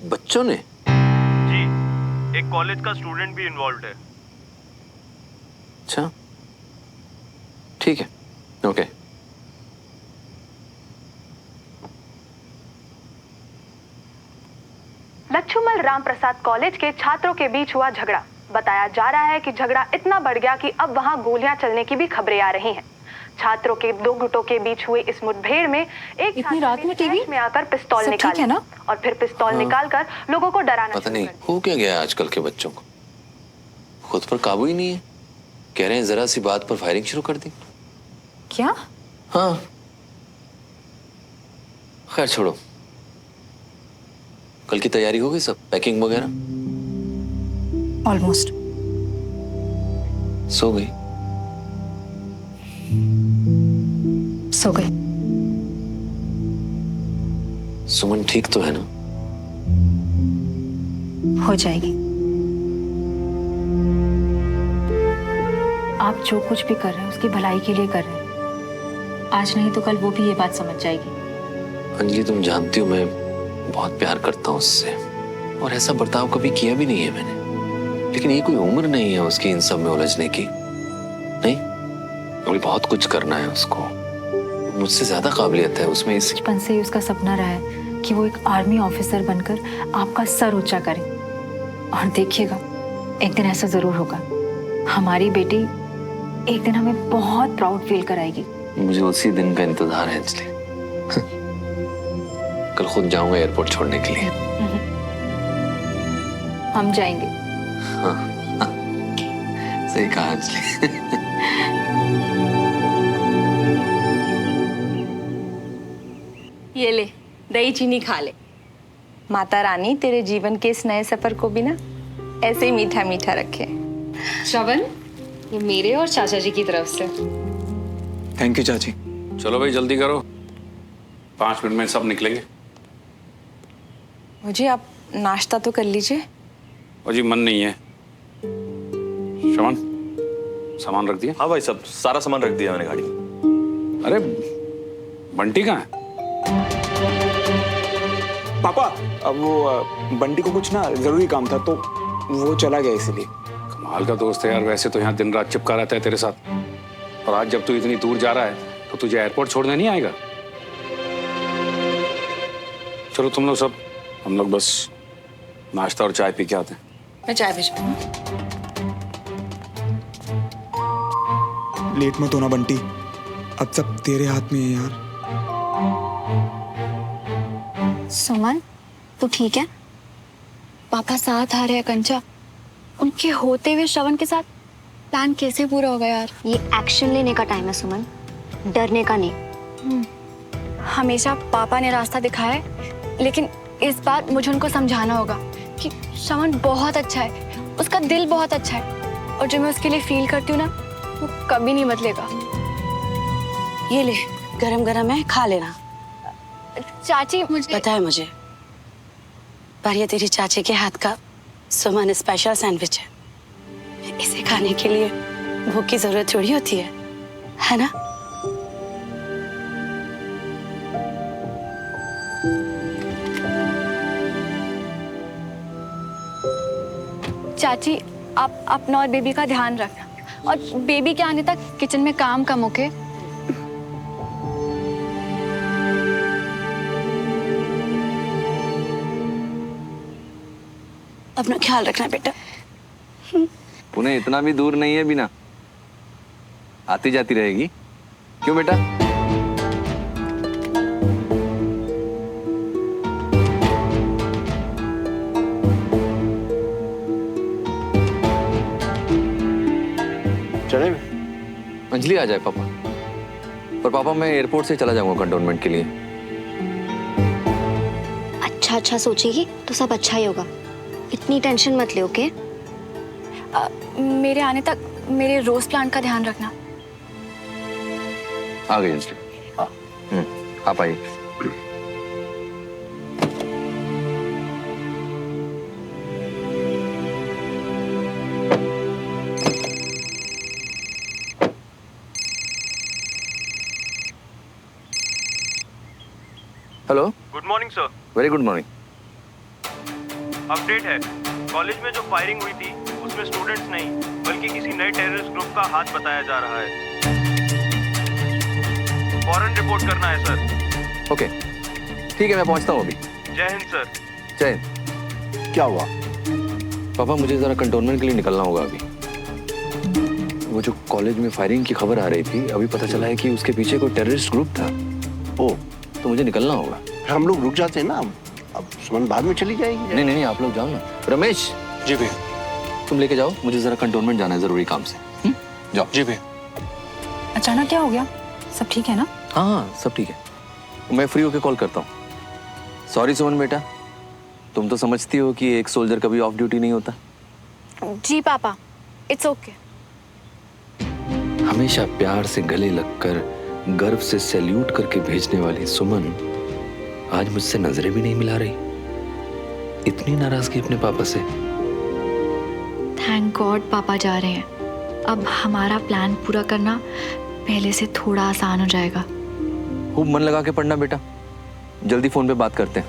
बच्चों ने? जी, एक कॉलेज का स्टूडेंट भी इन्वॉल्व है। अच्छा, ठीक है, ओके। लच्छूमल राम प्रसाद कॉलेज के छात्रों के बीच हुआ झगड़ा। बताया जा रहा है कि झगड़ा इतना बढ़ गया कि अब वहां गोलियां चलने की भी खबरें आ रही हैं। छात्रों के दो गुटों के बीच हुए इस मुठभेड़ में एक इतनी रात में टीवी में आकर पिस्तौल सब निकाल ठीक है ना? और फिर पिस्तौल निकालकर लोगों को डराना पता शुरू नहीं कर दिया। हो क्या गया है आजकल के बच्चों को, खुद पर काबू ही नहीं है। कह रहे हैं जरा सी बात पर फायरिंग शुरू कर दी। क्या? हाँ, खैर छोड़ो। कल की तैयारी हो गई, सब पैकिंग वगैरह? ऑलमोस्ट। सो गई? सो गई। सुमन ठीक तो है ना? हो जाएगी। आप जो कुछ भी कर रहे हैं उसकी भलाई के लिए कर रहे हैं। आज नहीं तो कल वो भी ये बात समझ जाएगी। अंजलि, तुम जानती हो मैं बहुत प्यार करता हूँ उससे, और ऐसा बर्ताव कभी किया भी नहीं है मैंने। लेकिन ये कोई उम्र नहीं है उसकी इन सब में उलझने की। नहीं, अभी बहुत कुछ करना है उसको। मुझसे ज्यादा काबिलियत है उसमें। इस बचपन से ही उसका सपना रहा है कि वो एक आर्मी ऑफिसर बनकर आपका सर ऊंचा करे। और देखिएगा, एक दिन ऐसा जरूर होगा। हमारी बेटी एक दिन हमें बहुत प्राउड फील कराएगी। मुझे उसी दिन का इंतजार है अंजलि। कल खुद जाऊंगा एयरपोर्ट छोड़ने के लिए। हम जाएंगे। हाँ, सही कहा अंजलि। ये ले, दही चीनी खा ले। माता रानी तेरे जीवन के इस नए सफर को भी ना ऐसे ही मीठा मीठा रखे। श्रवण, ये मेरे और चाचा जी की तरफ से। थैंक यू चाची। चलो भाई जल्दी करो, 5 मिनट में सब निकलेंगे। मुझे आप नाश्ता तो कर लीजिए। और जी मन नहीं है। श्रवण, सामान रख दिया? हाँ भाई, सब सारा सामान रख दिया मैंने गाड़ी में। अरे बंटी कहाँ है? पापा, अब वो बंटी को कुछ ना जरूरी काम था तो वो चला गया, इसलिए। कमाल का दोस्त है यार। वैसे तो यहाँ दिन रात चिपका रहता है तेरे साथ, और आज जब तू इतनी दूर जा रहा है तो तुझे एयरपोर्ट छोड़ने नहीं आएगा? चलो तुम लोग सब, हम लोग बस नाश्ता और चाय पी के आते हैं। मैं चाय भिजवाऊं। लेट मत होना बंटी, अब सब तेरे हाथ में है यार। सुमन, तू ठीक है? पापा साथ आ रहे हैं कंचा। उनके होते हुए श्रवण के साथ प्लान कैसे पूरा होगा यार? ये एक्शन लेने का टाइम है सुमन, डरने का नहीं। हमेशा पापा ने रास्ता दिखाया है, लेकिन इस बार मुझे उनको समझाना होगा कि श्रवण बहुत अच्छा है, उसका दिल बहुत अच्छा है, और जो मैं उसके लिए फील करती हूँ ना, वो कभी नहीं बदलेगा। ये ले, गरम गरम है, खा लेना। चाची, मुझे पता है मुझे, पर ये तेरी चाची के हाथ का सुमन स्पेशल सैंडविच है। इसे खाने के लिए भूख की जरूरत थोड़ी होती है ना? चाची, आप अपना और बेबी का ध्यान रखना, और बेबी के आने तक किचन में काम कम ओके? अपना ख्याल रखना बेटा। उन्हें इतना भी दूर नहीं है बिना, आती जाती रहेगी। क्यों बेटा? चले अंजलि आ जाए पापा। पर पापा मैं एयरपोर्ट से चला जाऊंगा कंटोनमेंट के लिए। अच्छा सोचेगी तो सब अच्छा ही होगा, इतनी टेंशन मत ले, ओके? मेरे आने तक मेरे रोज प्लांट का ध्यान रखना। आ गई अंजलि। आप आइए। Hello. Good morning sir. Very good morning. Update है, कॉलेज में जो फायरिंग हुई थी उसमें स्टूडेंट्स नहीं बल्कि किसी नए टेररिस्ट ग्रुप का हाथ बताया जा रहा है। फौरन रिपोर्ट करना है सर। ओके ठीक है, मैं पहुंचता हूँ अभी। जय हिंद सर। जय हिंद। क्या हुआ? पापा मुझे जरा कंटोनमेंट के लिए निकलना होगा अभी। वो जो कॉलेज में फायरिंग की खबर आ रही थी, अभी पता चला है कि उसके पीछे कोई टेररिस्ट ग्रुप था। ओ, तो मुझे निकलना होगा। हम लोग रुक जाते हैं ना, अब सुमन बाद में चली जाएगी। नहीं नहीं, आप लोग जाओ ना। रमेश। जी भैया। तुम लेके जाओ, मुझे जरा कंटोनमेंट जाना है जरूरी काम से। जाओ। जी भैया। अचानक क्या हो गया? सब ठीक है ना? हाँ हाँ सब ठीक है। मैं फ्री होके कॉल करता हूँ। सॉरी सुमन बेटा, तुम तो समझती हो कि एक सोल्जर कभी ऑफ ड्यूटी नहीं होता। जी पापा, इट्स ओके। हमेशा प्यार से गले लगकर गर्व से सैल्यूट करके भेजने वाली सुमन आज मुझसे नजरें भी नहीं मिला रही। इतनी नाराजगी अपने पापा से। थैंक गॉड पापा जा रहे हैं। अब हमारा प्लान पूरा करना पहले से थोड़ा आसान हो जाएगा। खूब मन लगा के पढ़ना बेटा, जल्दी फोन पे बात करते हैं।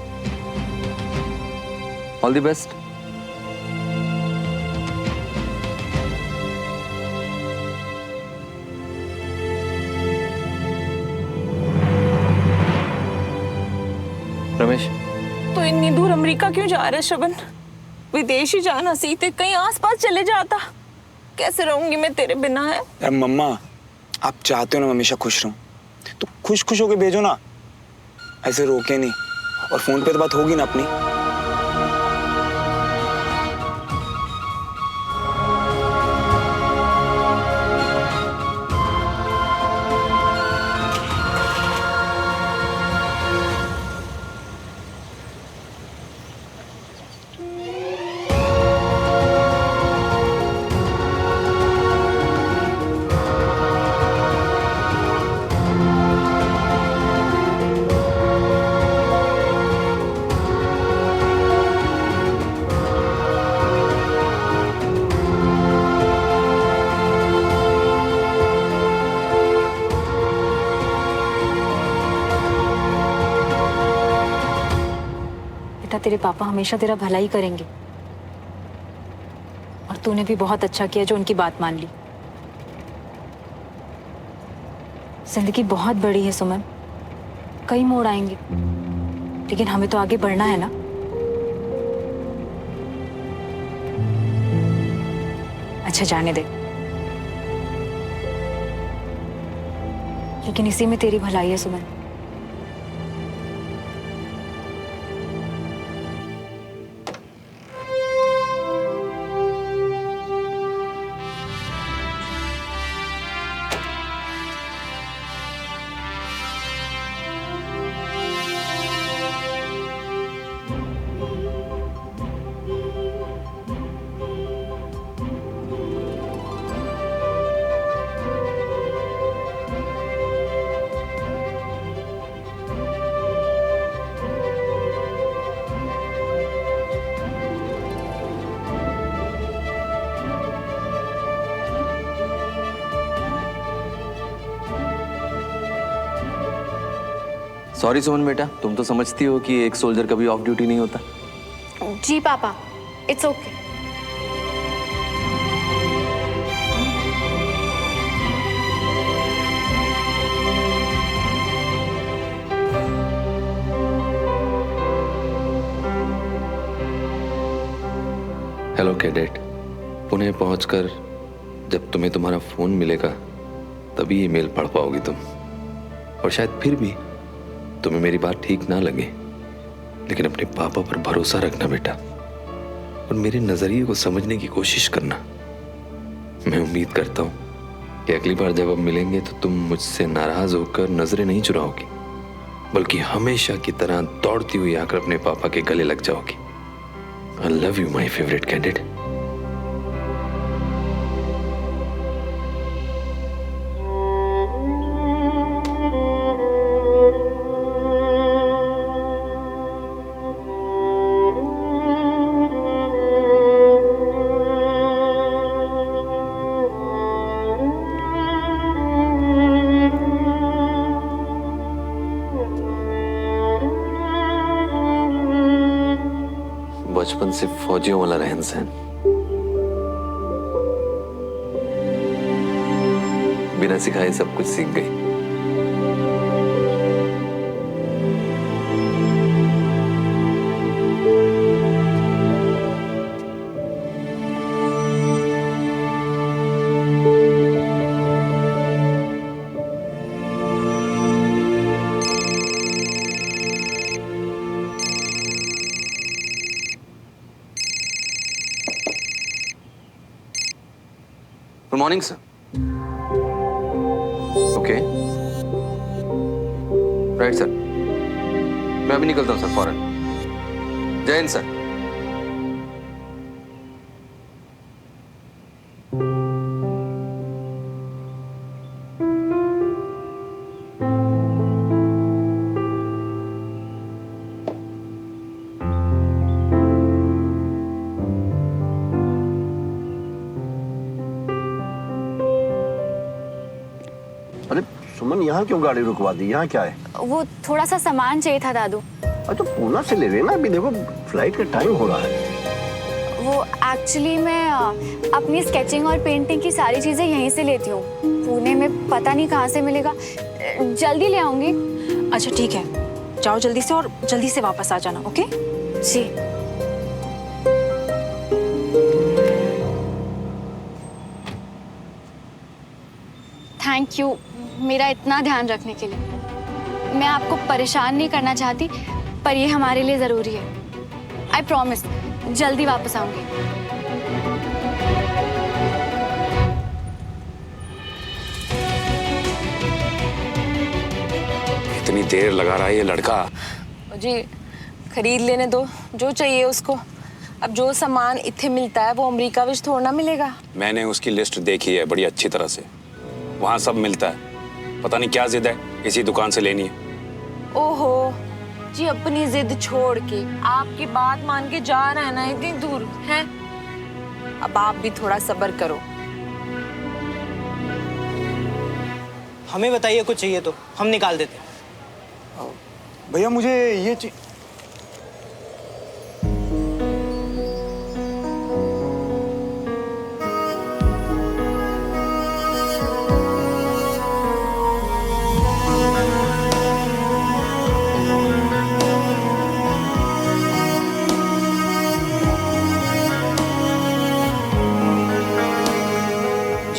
All the best. रमेश, तो इतनी दूर अमेरिका क्यों जा रहा है श्रवण? विदेश ही जाना सीखते, कहीं आसपास चले जाता। कैसे रहूंगी मैं तेरे बिना? है यार मम्मा, आप चाहते हो ना हमेशा खुश रहूं, तो खुश खुश होके भेजो ना, ऐसे रोके नहीं। और फोन पे तो बात होगी ना अपनी। तेरे पापा हमेशा तेरा भला ही करेंगे, और तूने भी बहुत अच्छा किया जो उनकी बात मान ली। जिंदगी बहुत बड़ी है सुमन, कई मोड़ आएंगे, लेकिन हमें तो आगे बढ़ना है ना। अच्छा जाने दे, लेकिन इसी में तेरी भलाई है सुमन। सॉरी सुमन बेटा, तुम तो समझती हो कि एक सोल्जर कभी ऑफ ड्यूटी नहीं होता। जी पापा, it's okay. Hello cadet, Pune पहुंचकर जब तुम्हें तुम्हारा फोन मिलेगा तभी ईमेल पढ़ पाओगी तुम। और शायद फिर भी तुम्हें मेरी बात ठीक ना लगे, लेकिन अपने पापा पर भरोसा रखना बेटा, और मेरे नजरिए को समझने की कोशिश करना। मैं उम्मीद करता हूं कि अगली बार जब हम मिलेंगे तो तुम मुझसे नाराज होकर नजरें नहीं चुराओगी, बल्कि हमेशा की तरह दौड़ती हुई आकर अपने पापा के गले लग जाओगी। I love you, my favorite cadet. बचपन से फौजियों वाला रहन सहन, बिना सिखाए सब कुछ सीख गई। Good morning sir. Okay right sir, मैं अभी निकलता हूँ सर फौरन। जय हिंद सर। अरे सुमन, यहाँ क्यों गाड़ी रुकवा दी? यहाँ क्या है? वो थोड़ा सा सामान चाहिए था दादू। तो पूना से ले लेना, अभी देखो फ्लाइट का टाइम हो रहा है। वो एक्चुअली मैं अपनी स्केचिंग और पेंटिंग की सारी चीजें यहीं से लेती हूँ। पुणे में पता नहीं कहाँ से मिलेगा, जल्दी ले आऊंगी। अच्छा ठीक है, जाओ जल्दी से और जल्दी से वापस आ जाना। Okay ji. थैंक यू मेरा इतना ध्यान रखने के लिए। मैं आपको परेशान नहीं करना चाहती, पर ये हमारे लिए जरूरी है। आई प्रॉमिस जल्दी वापस आऊंगी। इतनी देर लगा रहा है ये लड़का। जी खरीद लेने दो जो चाहिए उसको। अब जो सामान इत्थे मिलता है वो अमेरिका विच थोड़ा ना मिलेगा। मैंने उसकी लिस्ट देखी है बड़ी अच्छी तरह से, वहां सब मिलता है। पता नहीं क्या जिद है इसी दुकान से लेनी है। ओहो जी, अपनी जिद छोड़ के आपकी बात मान के जा रहा है ना इतनी दूर है। अब आप भी थोड़ा सब्र करो। हमें बताइए कुछ चाहिए तो हम निकाल देते। भैया मुझे ये जी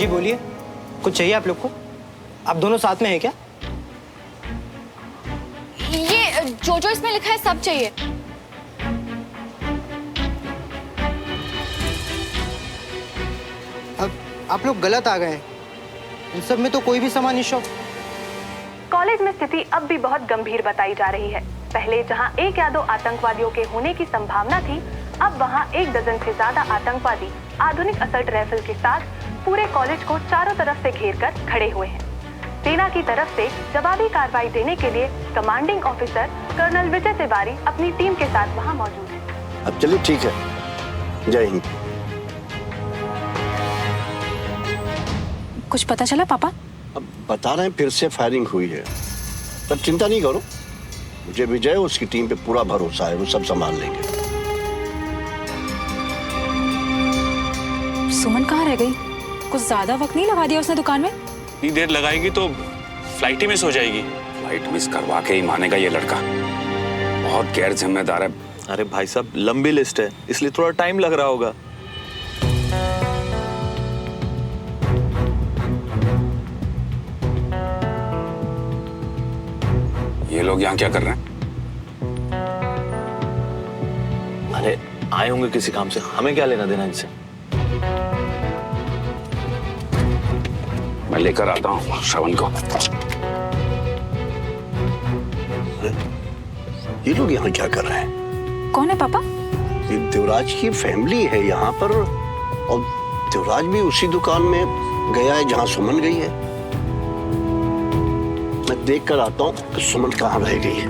बोलिए, कुछ चाहिए आप लोग को? आप दोनों साथ में हैं क्या? ये जो जो इसमें लिखा है सब चाहिए। अब आप लोग गलत आ गए हैं, इन सब में तो कोई भी सामान नहीं शॉप। कॉलेज में स्थिति अब भी बहुत गंभीर बताई जा रही है। पहले जहां एक या दो आतंकवादियों के होने की संभावना थी, अब वहां 1 दर्जन से ज्यादा आतंकवादी आधुनिक असल्ट राइफल के साथ पूरे कॉलेज को चारों तरफ से घेर कर खड़े हुए हैं। सेना की तरफ से जवाबी कार्रवाई देने के लिए commanding officer colonel Vijay Tiwari अपनी टीम के साथ वहां मौजूद हैं। अब चलिए ठीक है, जय हिंद। कुछ पता चला पापा? अब बता रहे हैं फिर से फायरिंग हुई है, पर चिंता नहीं करो, मुझे विजय उसकी टीम पे पूरा भरोसा है, वो सब संभाल लेंगे। सुमन कहाँ रह गई? कुछ ज्यादा वक्त नहीं लगा दिया उसने दुकान में? इतनी देर लगाएगी तो फ्लाइट ही मिस हो जाएगी। फ्लाइट मिस करवा के ही मानेगा ये लड़का, बहुत गैर जिम्मेदार है। अरे भाई साहब, लंबी लिस्ट है इसलिए थोड़ा टाइम लग रहा होगा। ये लोग यहाँ क्या कर रहे हैं? अरे आए होंगे किसी काम से, हमें क्या लेना देना इनसे। मैं लेकर आता हूँ श्रवण को। ये लोग यहाँ क्या कर रहे हैं? कौन है पापा? ये देवराज की फैमिली है यहाँ पर, और देवराज भी उसी दुकान में गया है जहाँ सुमन गई है। मैं देख कर आता हूँ कि सुमन कहाँ रह गई है।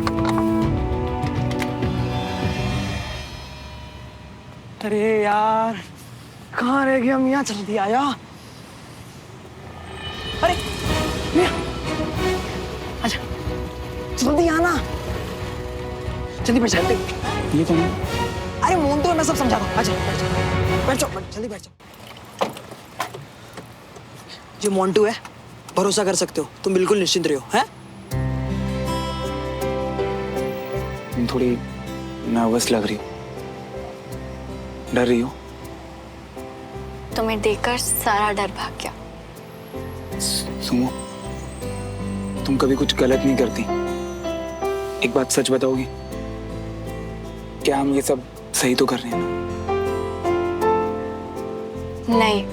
अरे यार, कहाँ रह गए हम? यहाँ जल्दी आया। अरे अच्छा जल्दी आना, जल्दी बैठ। ये कौन है? अरे मोन्टू, मैं सब समझा दूँ। अच्छा बैठ जाओ, जल्दी बैठ जाओ। जो मोन्टू है, भरोसा कर सकते हो, तुम बिल्कुल निश्चिंत रहो, हैं? तुम थोड़ी नर्वस लग रही हो, डर रही हो। तुम्हें देखकर सारा डर भाग गया। सुमो, तुम कभी कुछ गलत नहीं करती। एक बात सच बताओगी, क्या हम ये सब सही तो कर रहे हैं ना? नहीं,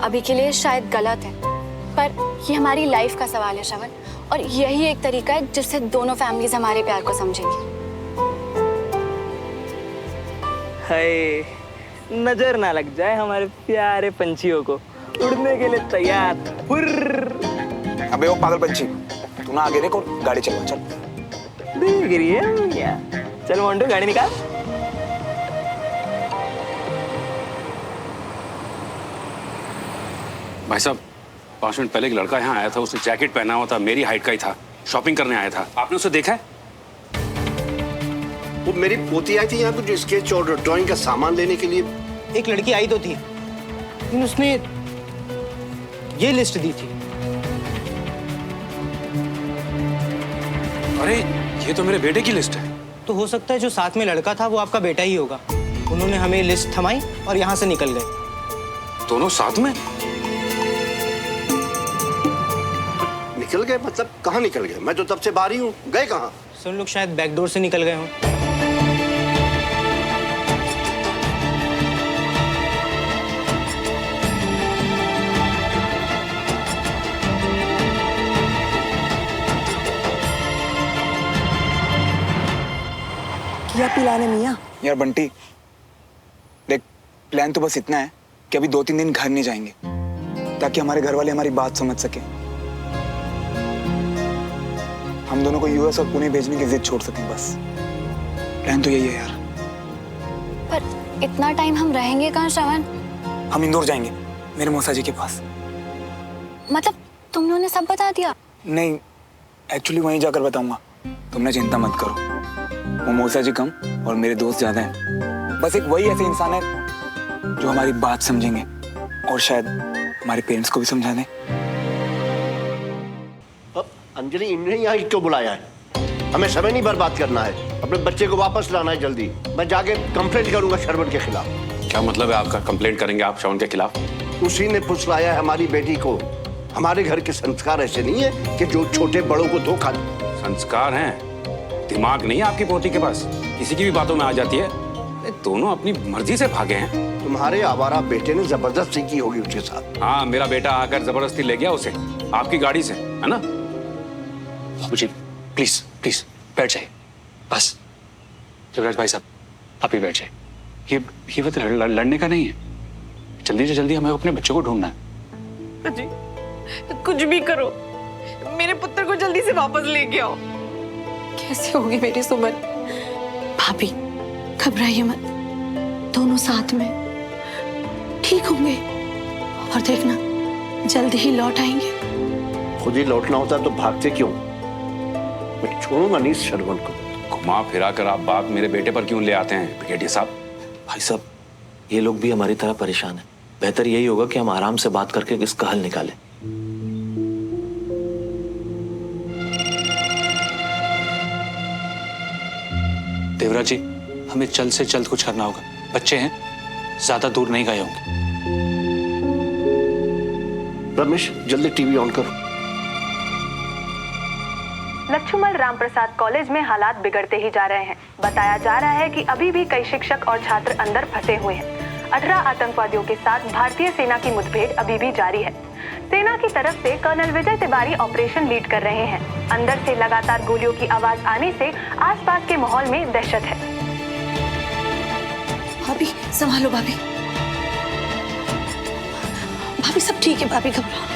अभी के लिए शायद गलत है, पर ये हमारी लाइफ का सवाल है श्रवण, और यही एक तरीका है जिससे दोनों फैमिलीज हमारे प्यार को समझेंगी। हाय, नजर ना लग जाए हमारे प्यारे पंछियों को, उड़ने के लिए तैयार। फुर्र। अबे वो पागल पंछी, तू ना आगे देख और गाड़ी चलवा, चल। देख रही है क्या? चल मोन्टू, गाड़ी निकाल। भाई साहब, 5 मिनट पहले एक लड़का यहाँ आया था, उसने जैकेट पहना हुआ था, मेरी हाइट का ही था, शॉपिंग करने आया था। आपने उसे देखा है? वो मेरी पोती आई थी यहाँ कुछ स्केच और ड्राइंग का सामान लेने के लिए। एक लड़की आई तो थी, लेकिन उसने ये लिस्ट दी थी। अरे ये तो मेरे बेटे की लिस्ट है। तो हो सकता है जो साथ में लड़का था वो आपका बेटा ही होगा। उन्होंने हमें लिस्ट थमाई और यहाँ से निकल गए। दोनों साथ में? निकल गए मतलब कहाँ निकल गए? मैं तो तब से बाहर ही हूँ। गए कहाँ? सुन, लोग शायद बैकडोर से निकल गए हों। क्या पिलाने मियाँ? यार बंटी, देख, प्लान तो बस इतना है कि अभी 2-3 दिन घर नहीं जाएंगे, ताकि हमारे घर वाले हमारी बात समझ सके, हम दोनों को यूएस और पुणे भेजने की जिद छोड़ सकें। बस प्लान तो यही है यार। पर इतना टाइम हम रहेंगे कहाँ श्रवण? हम इंदौर जाएंगे, मेरे मौसा जी के पास। मतलब तुमने उन्हें सब बता दिया? नहीं, एक्चुअली वहीं जाकर बताऊंगा, तुमने चिंता मत करो। वो मौसा जी कम और मेरे दोस्त ज्यादा हैं। बस एक वही ऐसे इंसान है जो हमारी बात समझेंगे और शायद हमारे पेरेंट्स को भी समझा दें। अंजलि, इन्हें यहाँ क्यों बुलाया है? हमें समय नहीं बर्बाद करना है, अपने बच्चे को वापस लाना है जल्दी। मैं जाके कंप्लेंट करूंगा श्रवण के खिलाफ। क्या मतलब है आपका? कंप्लेंट करेंगे आप श्रवण के खिलाफ? उसी ने फुसलाया है हमारी बेटी को। हमारे घर के संस्कार ऐसे नहीं है कि जो छोटे बड़ों को धोखा दे। संस्कार हैं, दिमाग नहीं है आपकी पोती के पास, किसी की भी बातों में आ जाती है। दोनों अपनी मर्जी से भागे हैं। तुम्हारे आवारा बेटे ने जबरदस्ती की होगी उसके साथ। हाँ, मेरा बेटा आकर जबरदस्ती ले गया उसे आपकी गाड़ी से, है ना? बाबूजी प्लीज प्लीज बैठ जाइए, बस। युवराज भाई साहब, आप ही बैठ जाइए। ये वक्त लड़ने का नहीं है। जल्दी से जल्दी हमें अपने बच्चों को ढूंढना है। जी, कुछ भी करो, मेरे पुत्र को जल्दी से वापस लेके आओ। कैसे होगी मेरी सुमन? भाभी घबराइए मत, दोनों साथ में ठीक होंगे, और देखना जल्दी ही लौट आएंगे। खुद ही लौटना होता तो भागते क्यों? मैं छोड़ूंगा नहीं श्रवण को। घुमा फिरा कर आप बात मेरे बेटे पर क्यों ले आते हैं ब्रिगेडियर साहब? भाई साहब, ये लोग भी हमारी तरह परेशान हैं। बेहतर यही होगा कि हम आराम से बात करके इसका हल निकालें। देवराज जी, हमें जल्द से जल्द कुछ करना होगा। बच्चे हैं, ज्यादा दूर नहीं गए होंगे। रमेश, जल्दी टीवी ऑन करो। लच्छूमल रामप्रसाद कॉलेज में हालात बिगड़ते ही जा रहे हैं। बताया जा रहा है कि अभी भी कई शिक्षक और छात्र अंदर फंसे हुए हैं। 18 आतंकवादियों के साथ भारतीय सेना की मुठभेड़ अभी भी जारी है। सेना की तरफ से colonel Vijay Tiwari operation lead कर रहे हैं। अंदर से लगातार गोलियों की आवाज आने से आसपास के माहौल में दहशत है। भाभी संभालो, भाभी भाभी सब ठीक है, भाभी घबराओ।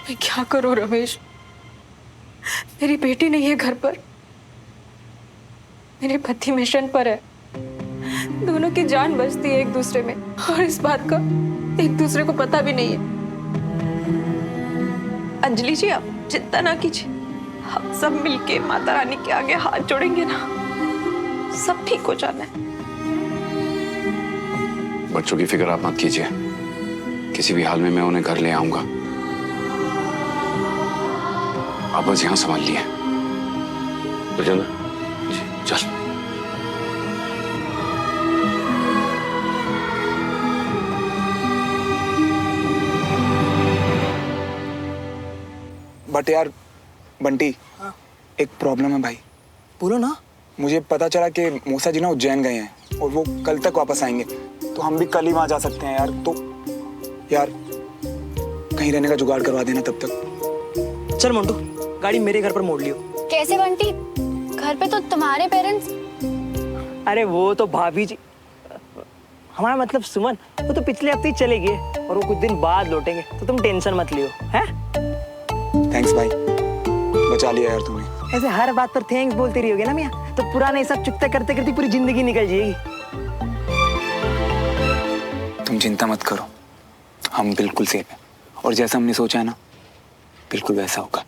मैं क्या करूं रमेश? मेरी बेटी नहीं है घर पर, मेरे पति मिशन पर है। दोनों की जान बचती है एक दूसरे में, और इस बात का एक दूसरे को पता भी नहीं है। अंजलि जी आप चिंता ना कीजिए, हम सब मिलके माता रानी के आगे हाथ जोड़ेंगे ना, सब ठीक हो जाना है। बच्चों की फिक्र आप मत कीजिए, किसी भी हाल में मैं उन्हें घर ले आऊंगा। आप बस यहाँ संभाल लिए। तो चल चल। बट यार बंटी, एक प्रॉब्लम है भाई। बोलो ना। मुझे पता चला कि मूसा जी ना उज्जैन गए हैं और वो कल तक वापस आएंगे, तो हम भी कल ही वहां जा सकते हैं यार। तो यार कहीं रहने का जुगाड़ करवा देना तब तक। चल मोंटू, गाड़ी मेरे घर पर मोड़ लियो। कैसे बंटी? घर पे तो तुम्हारे पेरेंट्स। अरे वो तो भाभी जी, हमारा मतलब सुमन, वो तो पिछले हफ्ते ही चले गए और वो कुछ दिन बाद लौटेंगे, तो तुम टेंशन मत लियो। हैं? थैंक्स भाई, बचा लिया यार तुमने। ऐसे हर बात पर थैंक्स बोलती रहोगे ना मियाँ, तो पुराने सब चुकते करते करते पूरी जिंदगी निकल जाएगी। तुम चिंता मत करो, हम बिल्कुल सेफ हैं और जैसा हमने सोचा है ना, बिल्कुल वैसा होगा।